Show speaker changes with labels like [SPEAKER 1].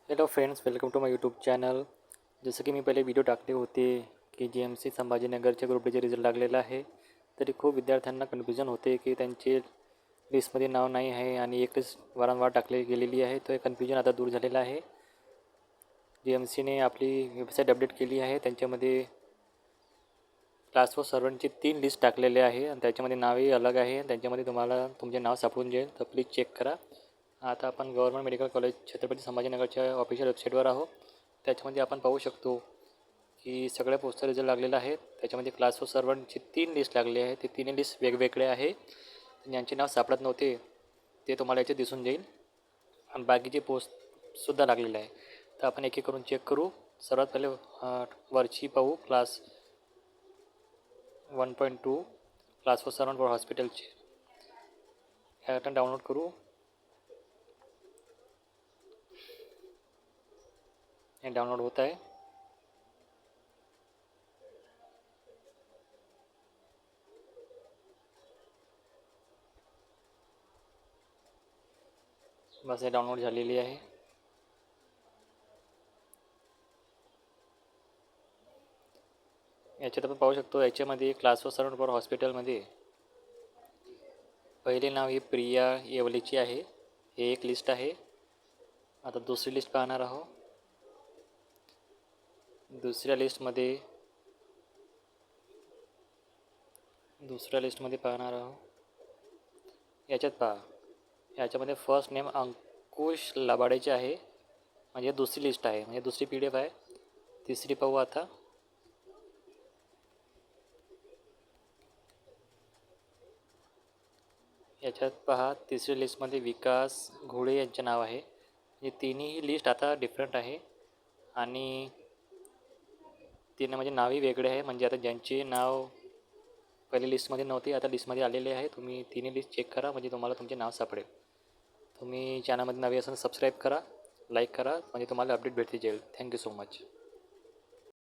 [SPEAKER 1] Hello friends, welcome to my YouTube channel. जसं की मी पहिले व्हिडिओ टाकले होते की GMC संभाजीनगरच्या ग्रुप डीचे रिझल्ट लागलेला आहे. तरी खूप विद्यार्थ्यांना कन्फ्युजन होते की त्यांचे लिस्टमध्ये नाव नाही आहे आणि एक लिस्ट वारंवार टाकली गेलेली आहे. तो एक कन्फ्युजन आता दूर झालेला आहे. GMCने आपली वेबसाईट अपडेट केली आहे. त्यांच्यामध्ये क्लास 4 सर्वांची 3 लिस्ट टाकलेले आहे आणि त्याच्यामध्ये नावही अलग आहे. त्यांच्यामध्ये तुम्हाला तुमचे नाव सापडून जाईल, तर प्लीज चेक करा. आता आपण गव्हर्नमेंट मेडिकल कॉलेज छत्रपती संभाजीनगरच्या ऑफिशियल वेबसाईटवर आहोत. त्याच्यामध्ये आपण पाहू शकतो की सगळ्या पोस्टचा रिझल्ट लागलेला आहे. त्याच्यामध्ये क्लास 4 सर्वांची 3 लिस्ट लागली आहे. ते तिन्ही लिस्ट वेगवेगळे आहे. ज्यांचे नाव सापडत नव्हते ते तुम्हाला याचे दिसून जाईल आणि बाकीचे पोस्टसुद्धा लागलेले आहे. तर आपण एक एक करून चेक करू. सर्वात पहिले वरची पाहू, क्लास 1.2 क्लास 4 सर्वंट फॉर हॉस्पिटलची. ह्या डाउनलोड करू. हे डाउनलोड होत आहे. बस हे डाउनलोड झालेली आहे. याच्यात आपण पाहू शकतो, याच्यामध्ये क्लास 4 सर्वंट फॉर हॉस्पिटलमध्ये पहिले नाव ही प्रिया येवलेची आहे. हे एक लिस्ट आहे. आता दुसरी लिस्ट पाहणार आहोत. दुसऱ्या लिस्टमध्ये पाहणार आहोत. याच्यात पहा, याच्यामध्ये फर्स्ट नेम अंकुश लबाडेचे आहे. म्हणजे दुसरी लिस्ट आहे, म्हणजे दुसरी PDF आहे. तिसरी पाहू आता. याच्यात पहा, तिसरी लिस्टमध्ये विकास घोडे यांचे नाव आहे. हे तिन्ही लिस्ट आता डिफरंट आहे आणि तिने म्हणजे नावही वेगळे आहे. म्हणजे आता ज्यांचे नाव पहिले लिस्टमध्ये नव्हते आता लिस्टमध्ये आलेले आहे. तुम्ही तिन्ही लिस्ट चेक करा, म्हणजे तुम्हाला तुमचे नाव सापडेल. तुम्ही चॅनलमध्ये नवे असेल सबस्क्राईब करा, लाईक करा, म्हणजे तुम्हाला अपडेट भेटते जाईल. Thank you so much.